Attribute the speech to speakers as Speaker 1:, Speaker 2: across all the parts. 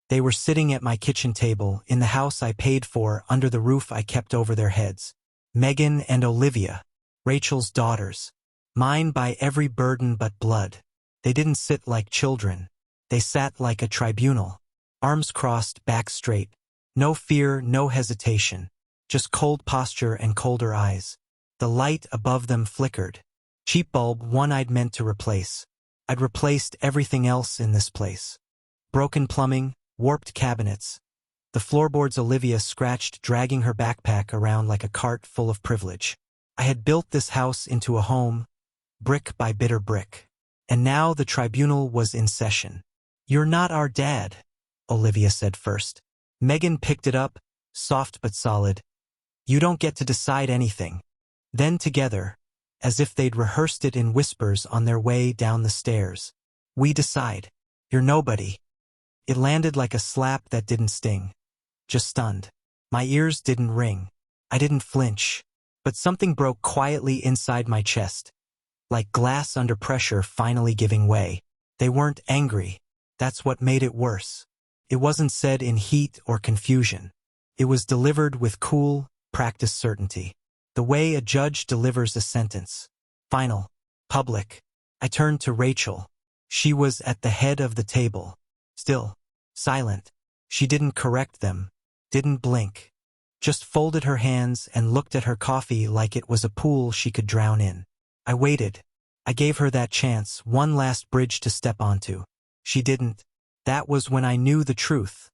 Speaker 1: They were sitting at my kitchen table, in the house I paid for, under the roof I kept over their heads. Megan and Olivia, Rachel's daughters. Mine by every burden but blood. They didn't sit like children. They sat like a tribunal. Arms crossed, back straight. No fear, no hesitation. Just cold posture and colder eyes. The light above them flickered. Cheap bulb, one I'd meant to replace. I'd replaced everything else in this place. Broken plumbing, warped cabinets. The floorboards Olivia scratched, dragging her backpack around like a cart full of privilege. I had built this house into a home, brick by bitter brick. And now the tribunal was in session. "You're not our dad," Olivia said first. Megan picked it up, soft but solid. "You don't get to decide anything." Then together, as if they'd rehearsed it in whispers on their way down the stairs. "We decide. You're nobody." It landed like a slap that didn't sting. Just stunned. My ears didn't ring. I didn't flinch. But something broke quietly inside my chest. Like glass under pressure finally giving way. They weren't angry. That's what made it worse. It wasn't said in heat or confusion. It was delivered with cool, practiced certainty. The way a judge delivers a sentence. Final. Public. I turned to Rachel. She was at the head of the table. Still. Silent. She didn't correct them. Didn't blink. Just folded her hands and looked at her coffee like it was a pool she could drown in. I waited. I gave her that chance, one last bridge to step onto. She didn't. That was when I knew the truth.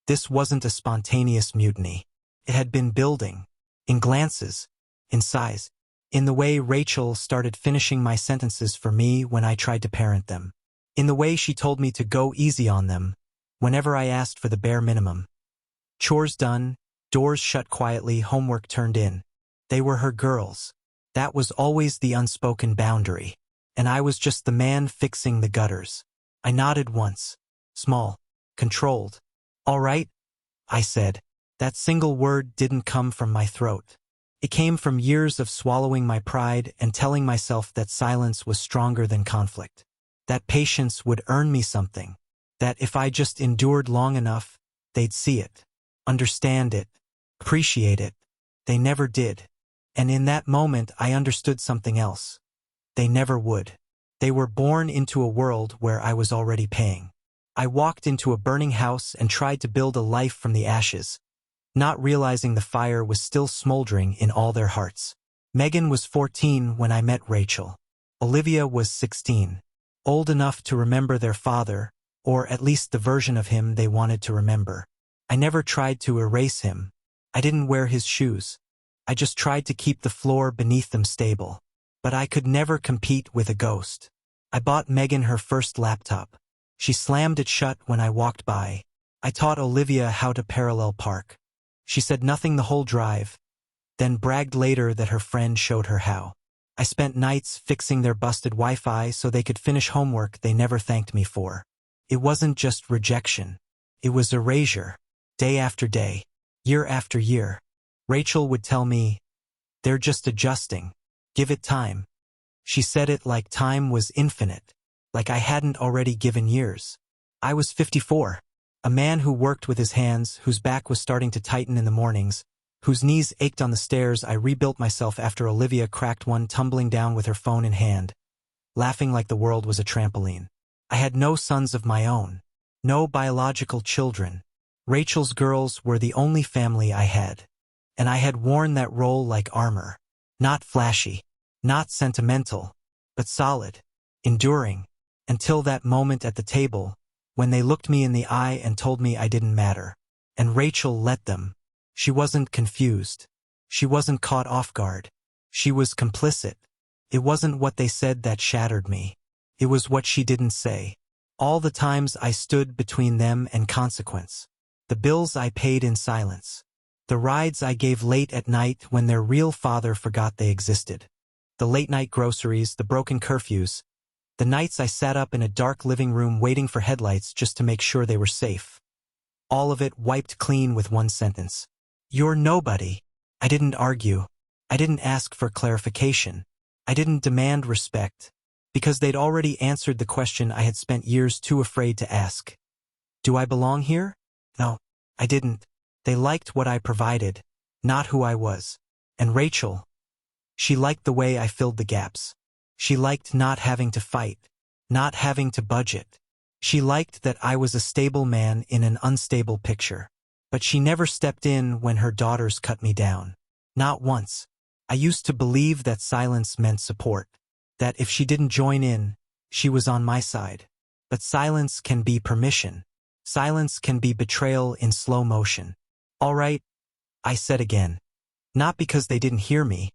Speaker 1: This wasn't a spontaneous mutiny. It had been building. In glances. In size. In the way Rachel started finishing my sentences for me when I tried to parent them. In the way she told me to go easy on them whenever I asked for the bare minimum. Chores done, doors shut quietly, homework turned in. They were her girls. That was always the unspoken boundary. And I was just the man fixing the gutters. I nodded once. Small. Controlled. "All right," I said. That single word didn't come from my throat. It came from years of swallowing my pride and telling myself that silence was stronger than conflict. That patience would earn me something. That if I just endured long enough, they'd see it. Understand it. Appreciate it. They never did. And in that moment I understood something else. They never would. They were born into a world where I was already paying. I walked into a burning house and tried to build a life from the ashes, not realizing the fire was still smoldering in all their hearts. Megan was 14 when I met Rachel. Olivia was 16, old enough to remember their father, or at least the version of him they wanted to remember. I never tried to erase him. I didn't wear his shoes. I just tried to keep the floor beneath them stable. But I could never compete with a ghost. I bought Megan her first laptop. She slammed it shut when I walked by. I taught Olivia how to parallel park. She said nothing the whole drive, then bragged later that her friend showed her how. I spent nights fixing their busted Wi-Fi so they could finish homework they never thanked me for. It wasn't just rejection. It was erasure. Day after day. Year after year. Rachel would tell me, "They're just adjusting. Give it time." She said it like time was infinite. Like I hadn't already given years. I was 54. A man who worked with his hands, whose back was starting to tighten in the mornings, whose knees ached on the stairs. I rebuilt myself after Olivia cracked one, tumbling down with her phone in hand, laughing like the world was a trampoline. I had no sons of my own. No biological children. Rachel's girls were the only family I had. And I had worn that role like armor. Not flashy. Not sentimental. But solid. Enduring. Until that moment at the table, when they looked me in the eye and told me I didn't matter. And Rachel let them. She wasn't confused. She wasn't caught off guard. She was complicit. It wasn't what they said that shattered me. It was what she didn't say. All the times I stood between them and consequence. The bills I paid in silence. The rides I gave late at night when their real father forgot they existed. The late-night groceries, the broken curfews. The nights I sat up in a dark living room waiting for headlights just to make sure they were safe. All of it wiped clean with one sentence. "You're nobody." I didn't argue. I didn't ask for clarification. I didn't demand respect. Because they'd already answered the question I had spent years too afraid to ask. Do I belong here? No, I didn't. They liked what I provided, not who I was. And Rachel, she liked the way I filled the gaps. She liked not having to fight, not having to budget. She liked that I was a stable man in an unstable picture. But she never stepped in when her daughters cut me down. Not once. I used to believe that silence meant support, that if she didn't join in, she was on my side. But silence can be permission. Silence can be betrayal in slow motion. All right, I said again. Not because they didn't hear me,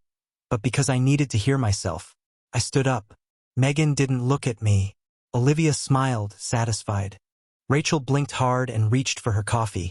Speaker 1: but because I needed to hear myself. I stood up. Megan didn't look at me. Olivia smiled, satisfied. Rachel blinked hard and reached for her coffee,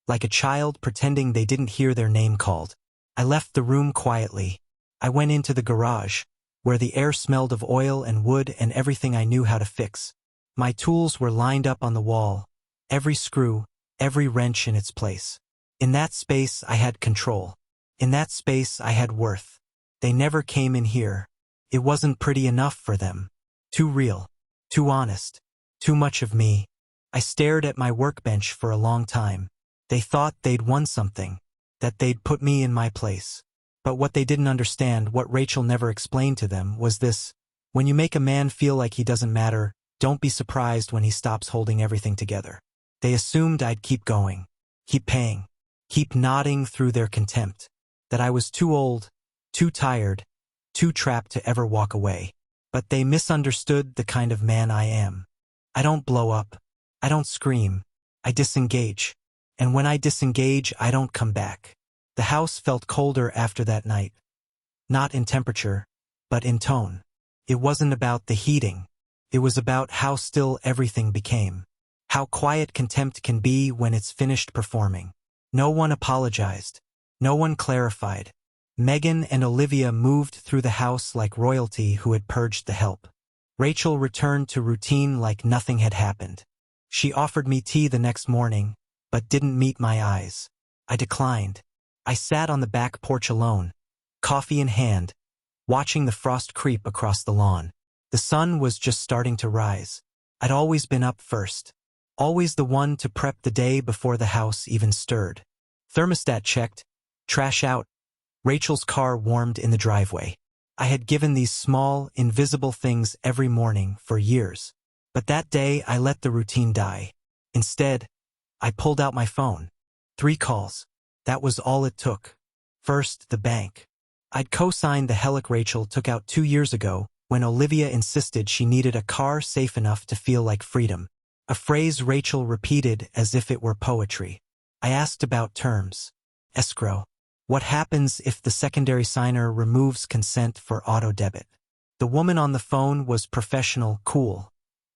Speaker 1: like a child pretending they didn't hear their name called. I left the room quietly. I went into the garage, where the air smelled of oil and wood and everything I knew how to fix. My tools were lined up on the wall, every screw, every wrench in its place. In that space I had control. In that space I had worth. They never came in here. It wasn't pretty enough for them. Too real. Too honest. Too much of me. I stared at my workbench for a long time. They thought they'd won something, that they'd put me in my place. But what they didn't understand, what Rachel never explained to them, was this: when you make a man feel like he doesn't matter, don't be surprised when he stops holding everything together. They assumed I'd keep going, keep paying, keep nodding through their contempt, that I was too old, too tired, too trapped to ever walk away. But they misunderstood the kind of man I am. I don't blow up. I don't scream. I disengage. And when I disengage, I don't come back. The house felt colder after that night. Not in temperature, but in tone. It wasn't about the heating. It was about how still everything became. How quiet contempt can be when it's finished performing. No one apologized. No one clarified. Megan and Olivia moved through the house like royalty who had purged the help. Rachel returned to routine like nothing had happened. She offered me tea the next morning, but didn't meet my eyes. I declined. I sat on the back porch alone, coffee in hand, watching the frost creep across the lawn. The sun was just starting to rise. I'd always been up first, always the one to prep the day before the house even stirred. Thermostat checked, trash out. Rachel's car warmed in the driveway. I had given these small, invisible things every morning for years. But that day I let the routine die. Instead, I pulled out my phone. 3 calls. That was all it took. First, the bank. I'd co-signed the HELOC Rachel took out 2 years ago when Olivia insisted she needed a car safe enough to feel like freedom. A phrase Rachel repeated as if it were poetry. I asked about terms. Escrow. What happens if the secondary signer removes consent for auto-debit? The woman on the phone was professional, cool,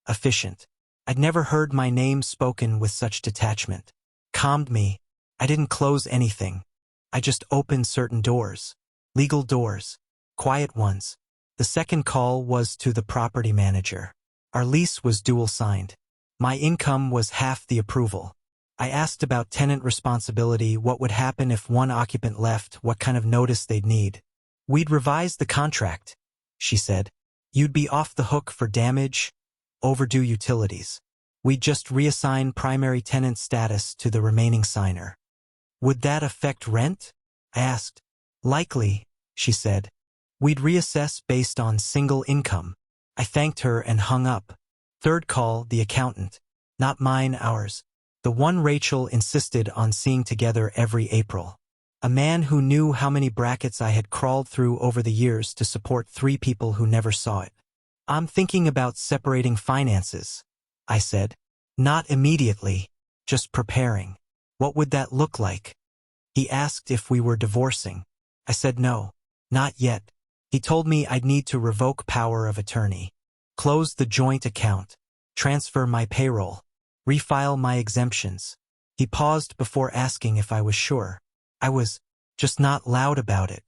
Speaker 1: efficient. I'd never heard my name spoken with such detachment. Calmed me. I didn't close anything. I just opened certain doors. Legal doors. Quiet ones. The second call was to the property manager. Our lease was dual-signed. My income was half the approval. I asked about tenant responsibility, what would happen if one occupant left, what kind of notice they'd need. We'd revise the contract, she said. You'd be off the hook for damage, overdue utilities. We'd just reassign primary tenant status to the remaining signer. Would that affect rent? I asked. Likely, she said. We'd reassess based on single income. I thanked her and hung up. Third call, the accountant. Not mine, ours. The one Rachel insisted on seeing together every April. A man who knew how many brackets I had crawled through over the years to support 3 people who never saw it. I'm thinking about separating finances, I said. Not immediately, just preparing. What would that look like? He asked if we were divorcing. I said no, not yet. He told me I'd need to revoke power of attorney, close the joint account, transfer my payroll, refile my exemptions. He paused before asking if I was sure. I was, just not loud about it.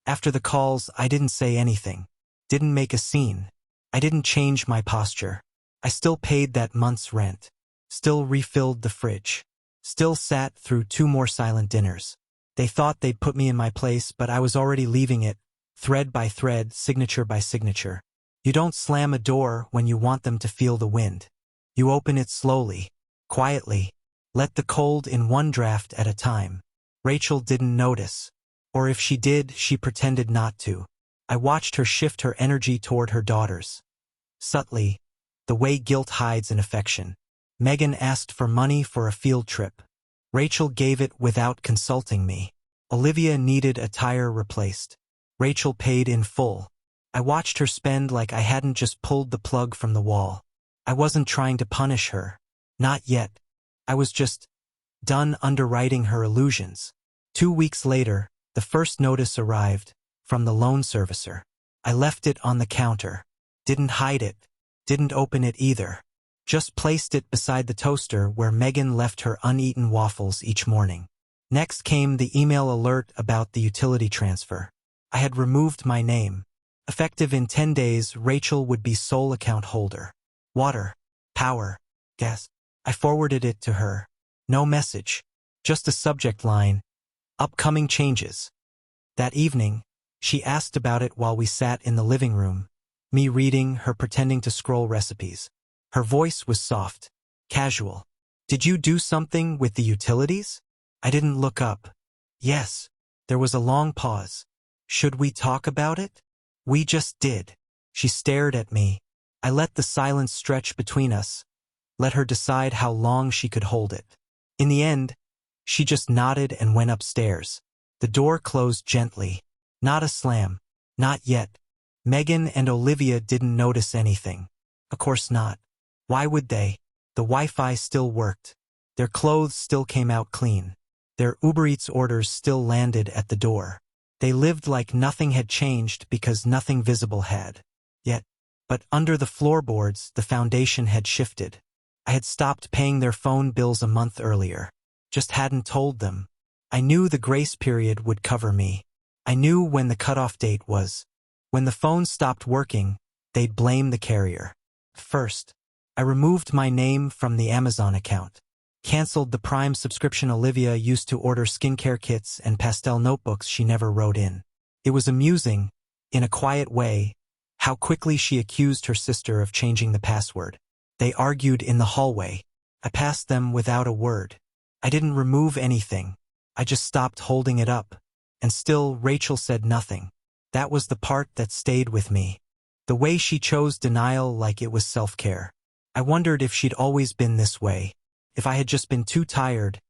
Speaker 1: After the calls, I didn't say anything, didn't make a scene. I didn't change my posture. I still paid that month's rent, still refilled the fridge, still sat through 2 more silent dinners. They thought they'd put me in my place, but I was already leaving it, thread by thread, signature by signature. You don't slam a door when you want them to feel the wind. You open it slowly, quietly. Let the cold in one draft at a time. Rachel didn't notice. Or if she did, she pretended not to. I watched her shift her energy toward her daughters. Subtly, the way guilt hides in affection. Megan asked for money for a field trip. Rachel gave it without consulting me. Olivia needed a tire replaced. Rachel paid in full. I watched her spend like I hadn't just pulled the plug from the wall. I wasn't trying to punish her. Not yet. I was just done underwriting her illusions. 2 weeks later, the first notice arrived, from the loan servicer. I left it on the counter. Didn't hide it. Didn't open it either. Just placed it beside the toaster where Megan left her uneaten waffles each morning. Next came the email alert about the utility transfer. I had removed my name. Effective in 10 days, Rachel would be sole account holder. Water, power, gas. I forwarded it to her. No message. Just a subject line. Upcoming changes. That evening, she asked about it while we sat in the living room. Me reading, her pretending to scroll recipes. Her voice was soft, casual. Did you do something with the utilities? I didn't look up. Yes. There was a long pause. Should we talk about it? We just did. She stared at me. I let the silence stretch between us. Let her decide how long she could hold it. In the end, she just nodded and went upstairs. The door closed gently. Not a slam. Not yet. Megan and Olivia didn't notice anything. Of course not. Why would they? The Wi-Fi still worked. Their clothes still came out clean. Their Uber Eats orders still landed at the door. They lived like nothing had changed because nothing visible had. Yet, but under the floorboards, the foundation had shifted. I had stopped paying their phone bills a month earlier. Just hadn't told them. I knew the grace period would cover me. I knew when the cutoff date was. When the phone stopped working, they'd blame the carrier. First, I removed my name from the Amazon account. Canceled the Prime subscription. Olivia used to order skincare kits and pastel notebooks she never wrote in. It was amusing, in a quiet way, how quickly she accused her sister of changing the password. They argued in the hallway. I passed them without a word. I didn't remove anything. I just stopped holding it up. And still, Rachel said nothing. That was the part that stayed with me. The way she chose denial like it was self-care. I wondered if she'd always been this way. If I had just been too tired,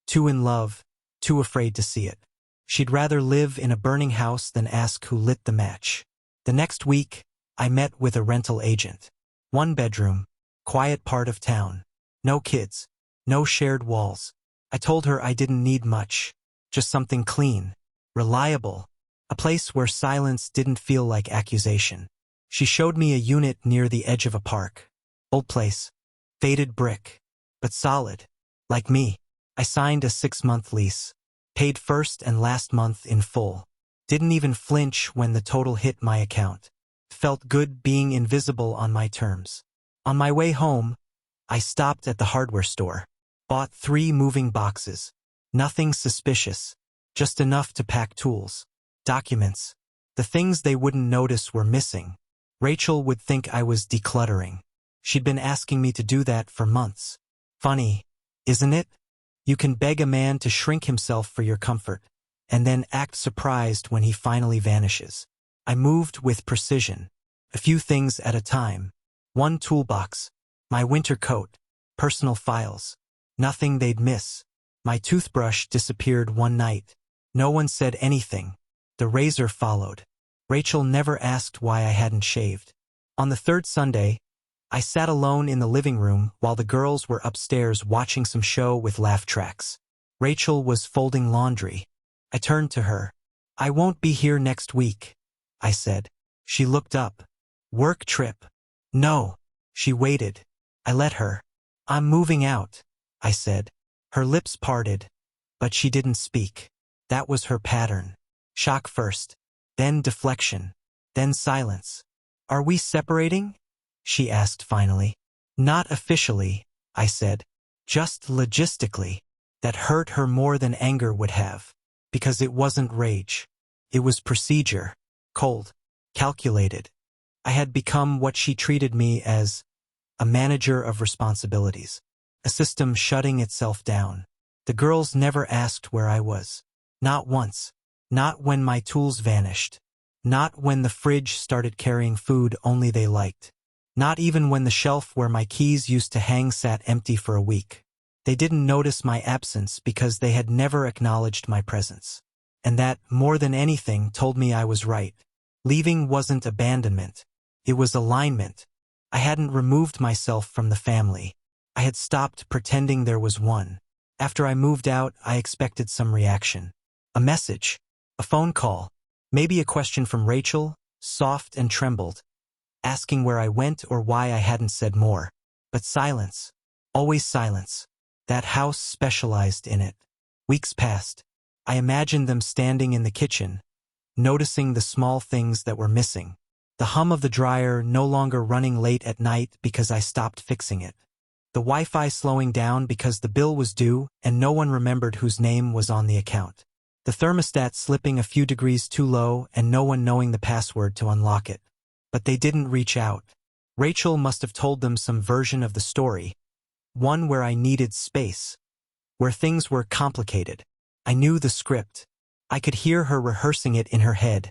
Speaker 1: too in love, too afraid to see it. She'd rather live in a burning house than ask who lit the match. The next week, I met with a rental agent. 1 bedroom, quiet part of town. No kids, no shared walls. I told her I didn't need much, just something clean, reliable, a place where silence didn't feel like accusation. She showed me a unit near the edge of a park. Old place, faded brick, but solid. Like me, I signed a 6-month lease, paid first and last month in full. Didn't even flinch when the total hit my account. Felt good being invisible on my terms. On my way home, I stopped at the hardware store. Bought 3 moving boxes. Nothing suspicious. Just enough to pack tools. Documents. The things they wouldn't notice were missing. Rachel would think I was decluttering. She'd been asking me to do that for months. Funny, isn't it? You can beg a man to shrink himself for your comfort, and then act surprised when he finally vanishes. I moved with precision. A few things at a time. 1 toolbox. My winter coat. Personal files. Nothing they'd miss. My toothbrush disappeared one night. No one said anything. The razor followed. Rachel never asked why I hadn't shaved. On the 3rd Sunday, I sat alone in the living room while the girls were upstairs watching some show with laugh tracks. Rachel was folding laundry. I turned to her. I won't be here next week, I said. She looked up. Work trip. No. She waited. I let her. I'm moving out, I said. Her lips parted, but she didn't speak. That was her pattern. Shock first, then deflection, then silence. Are we separating? She asked finally. Not officially, I said. Just logistically. That hurt her more than anger would have. Because it wasn't rage. It was procedure. Cold. Calculated. I had become what she treated me as, a manager of responsibilities. a system shutting itself down. The girls never asked where I was. Not once. Not when my tools vanished. Not when the fridge started carrying food only they liked. Not even when the shelf where my keys used to hang sat empty for a week. They didn't notice my absence because they had never acknowledged my presence. And that, more than anything, told me I was right. Leaving wasn't abandonment. It was alignment. I hadn't removed myself from the family. I had stopped pretending there was one. After I moved out, I expected some reaction. A message. A phone call. Maybe a question from Rachel, soft and trembled, asking where I went or why I hadn't said more. But silence. Always silence. That house specialized in it. Weeks passed. I imagined them standing in the kitchen, noticing the small things that were missing. The hum of the dryer no longer running late at night because I stopped fixing it. The Wi-Fi slowing down because the bill was due and no one remembered whose name was on the account. The thermostat slipping a few degrees too low and no one knowing the password to unlock it. But they didn't reach out. Rachel must have told them some version of the story. One where I needed space. Where things were complicated. I knew the script. I could hear her rehearsing it in her head,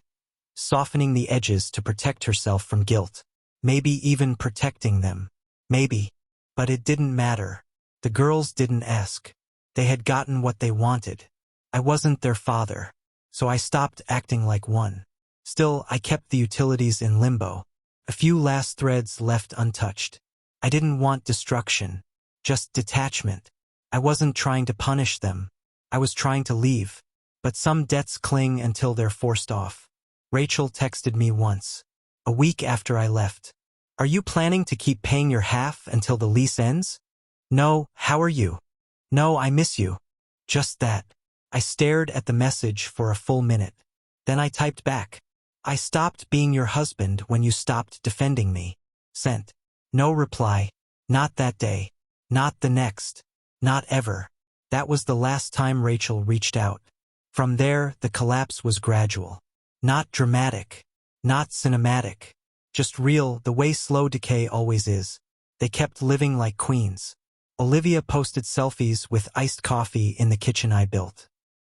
Speaker 1: softening the edges to protect herself from guilt. Maybe even protecting them. Maybe. But it didn't matter. The girls didn't ask. They had gotten what they wanted. I wasn't their father, so I stopped acting like one. Still, I kept the utilities in limbo. A few last threads left untouched. I didn't want destruction, just detachment. I wasn't trying to punish them. I was trying to leave. But some debts cling until they're forced off. Rachel texted me once, a week after I left. Are you planning to keep paying your half until the lease ends? No, how are you? No, I miss you. Just that. I stared at the message for a full minute. Then I typed back. I stopped being your husband when you stopped defending me. Sent. No reply. Not that day. Not the next. Not ever. That was the last time Rachel reached out. From there, the collapse was gradual. Not dramatic. Not cinematic. Just real, the way slow decay always is. They kept living like queens. Olivia posted selfies with iced coffee in the kitchen I built.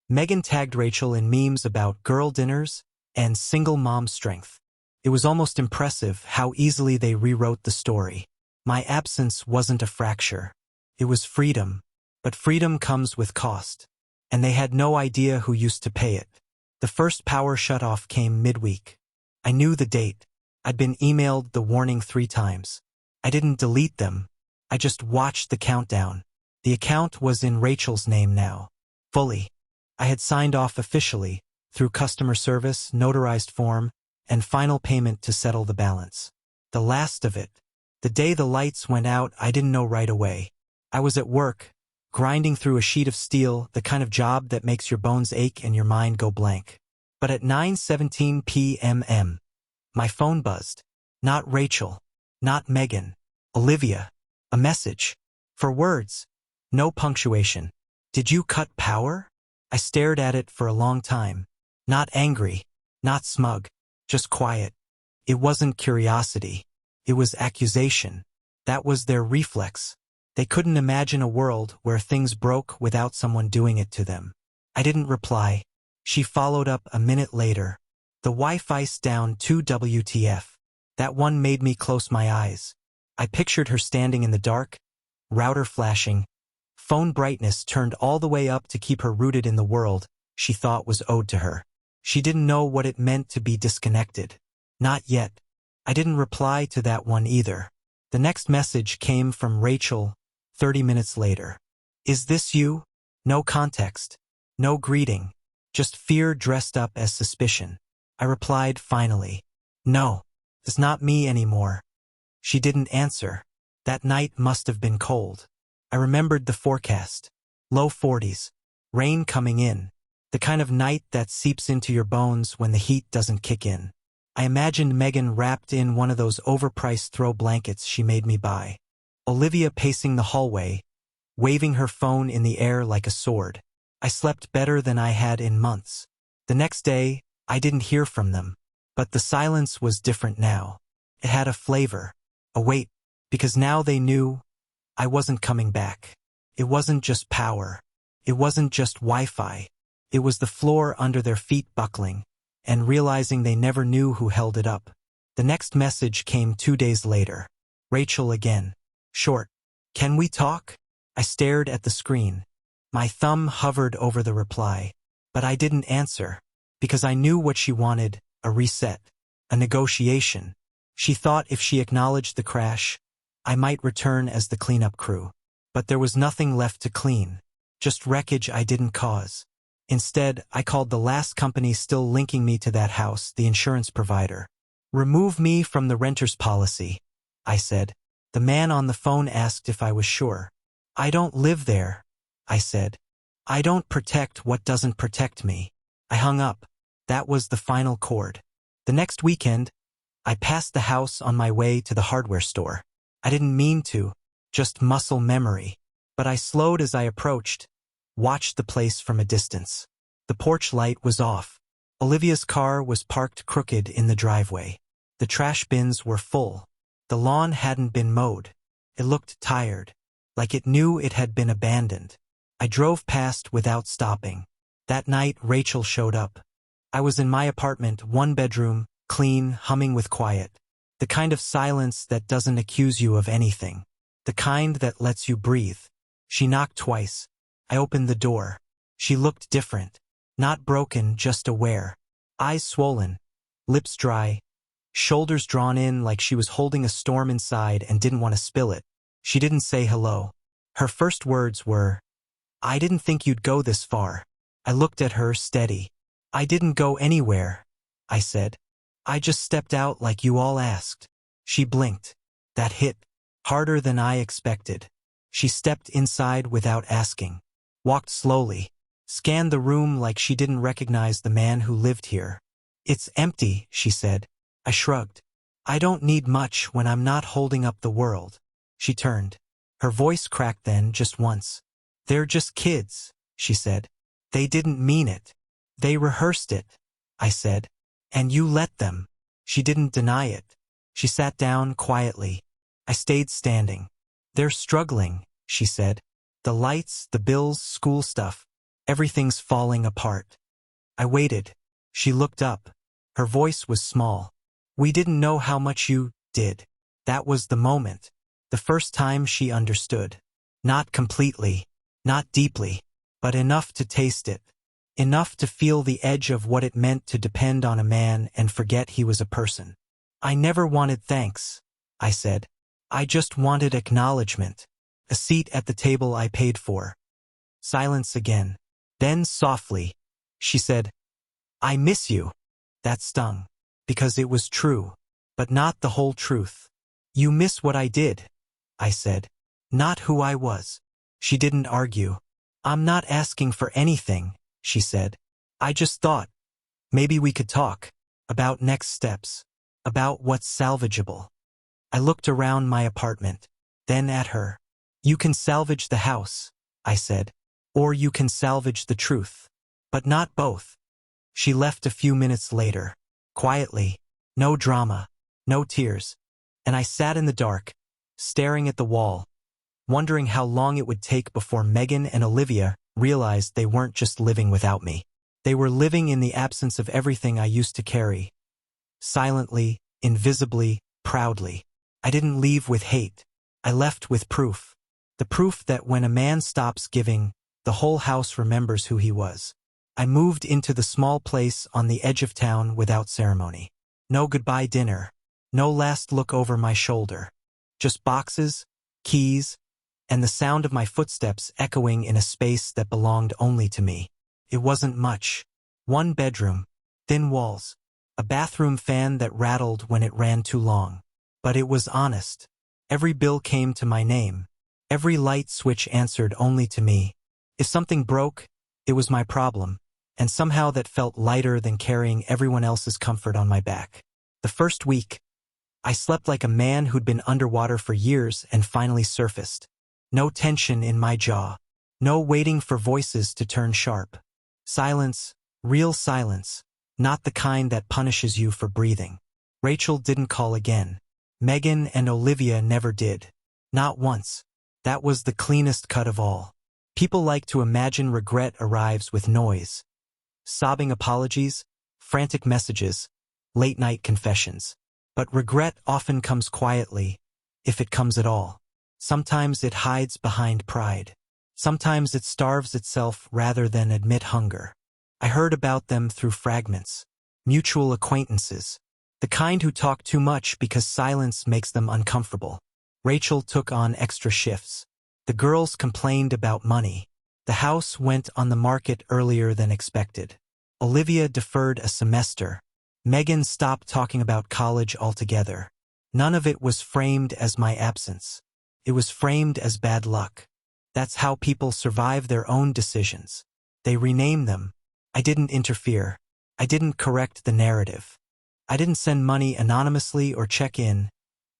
Speaker 1: Megan tagged Rachel in memes about girl dinners and single mom strength. It was almost impressive how easily they rewrote the story. My absence wasn't a fracture. It was freedom. But freedom comes with cost. And they had no idea who used to pay it. The first power shutoff came midweek. I knew the date. I'd been emailed the warning 3 times. I didn't delete them. I just watched the countdown. The account was in Rachel's name now. Fully. I had signed off officially, through customer service, notarized form, and final payment to settle the balance. The last of it. The day the lights went out, I didn't know right away. I was at work, grinding through a sheet of steel, the kind of job that makes your bones ache and your mind go blank. But at 9:17 p.m., my phone buzzed. Not Rachel. Not Megan. Olivia. A message. 4 words. No punctuation. Did you cut power? I stared at it for a long time. Not angry. Not smug. Just quiet. It wasn't curiosity. It was accusation. That was their reflex. They couldn't imagine a world where things broke without someone doing it to them. I didn't reply. She followed up a minute later. The Wi-Fi's down 2 WTF. That one made me close my eyes. I pictured her standing in the dark, router flashing, phone brightness turned all the way up to keep her rooted in the world she thought was owed to her. She didn't know what it meant to be disconnected. Not yet. I didn't reply to that one either. The next message came from Rachel 30 minutes later. Is this you? No context. No greeting. Just fear dressed up as suspicion. I replied finally. No. It's not me anymore. She didn't answer. That night must have been cold. I remembered the forecast. Low 40s. Rain coming in. The kind of night that seeps into your bones when the heat doesn't kick in. I imagined Megan wrapped in one of those overpriced throw blankets she made me buy. Olivia pacing the hallway, waving her phone in the air like a sword. I slept better than I had in months. The next day, I didn't hear from them. But the silence was different now. It had a flavor, a weight, because now they knew I wasn't coming back. It wasn't just power. It wasn't just Wi-Fi. It was the floor under their feet buckling, and realizing they never knew who held it up. The next message came 2 days later. Rachel again. Short. Can we talk? I stared at the screen. My thumb hovered over the reply. But I didn't answer. Because I knew what she wanted, a reset. A negotiation. She thought if she acknowledged the crash, I might return as the cleanup crew. But there was nothing left to clean. Just wreckage I didn't cause. Instead, I called the last company still linking me to that house, the insurance provider. Remove me from the renter's policy, I said. The man on the phone asked if I was sure. I don't live there, I said. I don't protect what doesn't protect me. I hung up. That was the final chord. The next weekend, I passed the house on my way to the hardware store. I didn't mean to, just muscle memory. But I slowed as I approached, watched the place from a distance. The porch light was off. Olivia's car was parked crooked in the driveway. The trash bins were full. The lawn hadn't been mowed. It looked tired, like it knew it had been abandoned. I drove past without stopping. That night, Rachel showed up. I was in my apartment, 1 bedroom, clean, humming with quiet. The kind of silence that doesn't accuse you of anything. The kind that lets you breathe. She knocked twice. I opened the door. She looked different. Not broken, just aware. Eyes swollen. Lips dry. Shoulders drawn in like she was holding a storm inside and didn't want to spill it. She didn't say hello. Her first words were, "I didn't think you'd go this far." I looked at her, steady. "I didn't go anywhere," I said. "I just stepped out like you all asked." She blinked. That hit harder than I expected. She stepped inside without asking. Walked slowly. Scanned the room like she didn't recognize the man who lived here. "It's empty," she said. I shrugged. "I don't need much when I'm not holding up the world." She turned. Her voice cracked then, just once. "They're just kids," she said. "They didn't mean it. They rehearsed it," I said. "And you let them." She didn't deny it. She sat down quietly. I stayed standing. "They're struggling," she said. "The lights, the bills, school stuff. Everything's falling apart." I waited. She looked up. Her voice was small. "We didn't know how much you did." That was the moment. The first time she understood. Not completely, not deeply, but enough to taste it. Enough to feel the edge of what it meant to depend on a man and forget he was a person. "I never wanted thanks," I said. "I just wanted acknowledgement. A seat at the table I paid for." Silence again. Then softly, she said, "I miss you." That stung. Because it was true. But not the whole truth. "You miss what I did," I said. "Not who I was." She didn't argue. "I'm not asking for anything," she said. "I just thought, maybe we could talk. About next steps. About what's salvageable." I looked around my apartment. Then at her. "You can salvage the house," I said. "Or you can salvage the truth. But not both." She left a few minutes later. Quietly. No drama. No tears. And I sat in the dark, staring at the wall, wondering how long it would take before Megan and Olivia realized they weren't just living without me. They were living in the absence of everything I used to carry. Silently, invisibly, proudly. I didn't leave with hate. I left with proof. The proof that when a man stops giving, the whole house remembers who he was. I moved into the small place on the edge of town without ceremony. No goodbye dinner. No last look over my shoulder. Just boxes, keys, and the sound of my footsteps echoing in a space that belonged only to me. It wasn't much. 1 bedroom, thin walls, a bathroom fan that rattled when it ran too long. But it was honest. Every bill came to my name. Every light switch answered only to me. If something broke, it was my problem. And somehow that felt lighter than carrying everyone else's comfort on my back. The first week, I slept like a man who'd been underwater for years and finally surfaced. No tension in my jaw. No waiting for voices to turn sharp. Silence, real silence, not the kind that punishes you for breathing. Rachel didn't call again. Megan and Olivia never did. Not once. That was the cleanest cut of all. People like to imagine regret arrives with noise. Sobbing apologies, frantic messages, late-night confessions. But regret often comes quietly, if it comes at all. Sometimes it hides behind pride. Sometimes it starves itself rather than admit hunger. I heard about them through fragments. Mutual acquaintances. The kind who talk too much because silence makes them uncomfortable. Rachel took on extra shifts. The girls complained about money. The house went on the market earlier than expected. Olivia deferred a semester. Megan stopped talking about college altogether. None of it was framed as my absence. It was framed as bad luck. That's how people survive their own decisions. They rename them. I didn't interfere. I didn't correct the narrative. I didn't send money anonymously or check in,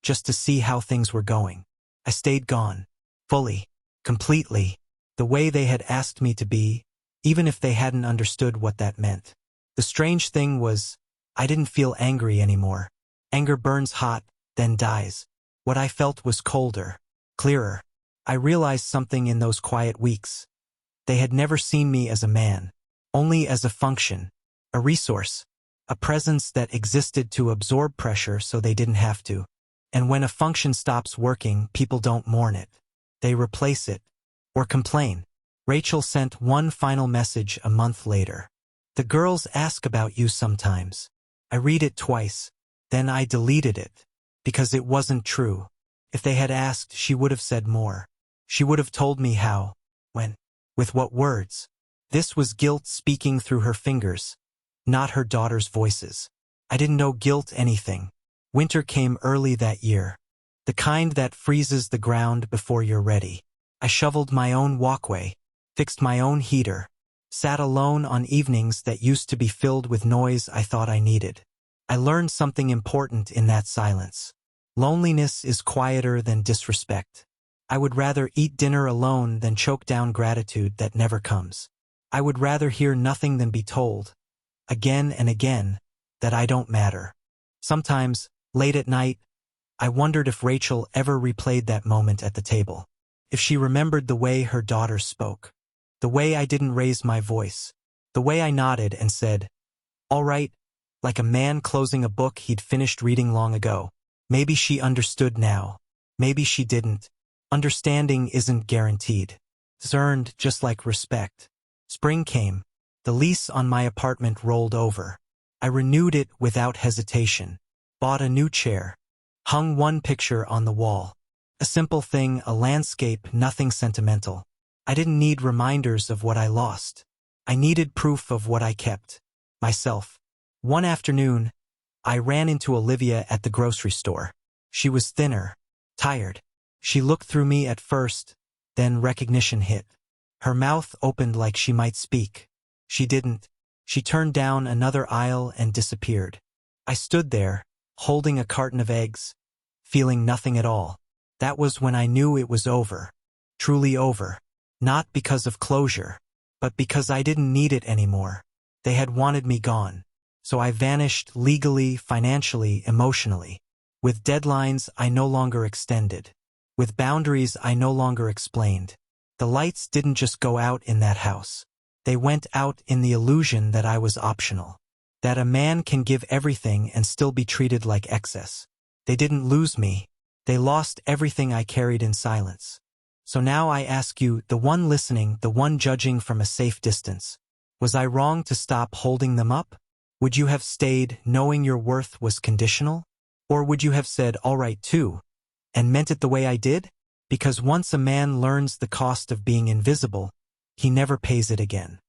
Speaker 1: just to see how things were going. I stayed gone. Fully. Completely. The way they had asked me to be, even if they hadn't understood what that meant. The strange thing was, I didn't feel angry anymore. Anger burns hot, then dies. What I felt was colder, clearer. I realized something in those quiet weeks. They had never seen me as a man, only as a function, a resource, a presence that existed to absorb pressure so they didn't have to. And when a function stops working, people don't mourn it. They replace it, or complain. Rachel sent one final message a month later. The girls ask about you sometimes. I read it twice, then I deleted it, because it wasn't true. If they had asked, she would have said more. She would have told me how, when, with what words. This was guilt speaking through her fingers, not her daughter's voices. I didn't know guilt anything. Winter came early that year. The kind that freezes the ground before you're ready. I shoveled my own walkway, fixed my own heater, sat alone on evenings that used to be filled with noise I thought I needed. I learned something important in that silence. Loneliness is quieter than disrespect. I would rather eat dinner alone than choke down gratitude that never comes. I would rather hear nothing than be told, again and again, that I don't matter. Sometimes, late at night, I wondered if Rachel ever replayed that moment at the table. If she remembered the way her daughter spoke. The way I didn't raise my voice. The way I nodded and said, "All right," like a man closing a book he'd finished reading long ago. Maybe she understood now. Maybe she didn't. Understanding isn't guaranteed. It's earned just like respect. Spring came. The lease on my apartment rolled over. I renewed it without hesitation. Bought a new chair. Hung one picture on the wall. A simple thing, a landscape, nothing sentimental. I didn't need reminders of what I lost. I needed proof of what I kept. Myself. One afternoon, I ran into Olivia at the grocery store. She was thinner, tired. She looked through me at first, then recognition hit. Her mouth opened like she might speak. She didn't. She turned down another aisle and disappeared. I stood there, holding a carton of eggs, feeling nothing at all. That was when I knew it was over. Truly over. Not because of closure, but because I didn't need it anymore. They had wanted me gone. So I vanished legally, financially, emotionally. With deadlines I no longer extended. With boundaries I no longer explained. The lights didn't just go out in that house. They went out in the illusion that I was optional. That a man can give everything and still be treated like excess. They didn't lose me. They lost everything I carried in silence. So now I ask you, the one listening, the one judging from a safe distance. Was I wrong to stop holding them up? Would you have stayed knowing your worth was conditional? Or would you have said, "All right too," and meant it the way I did? Because once a man learns the cost of being invisible, he never pays it again.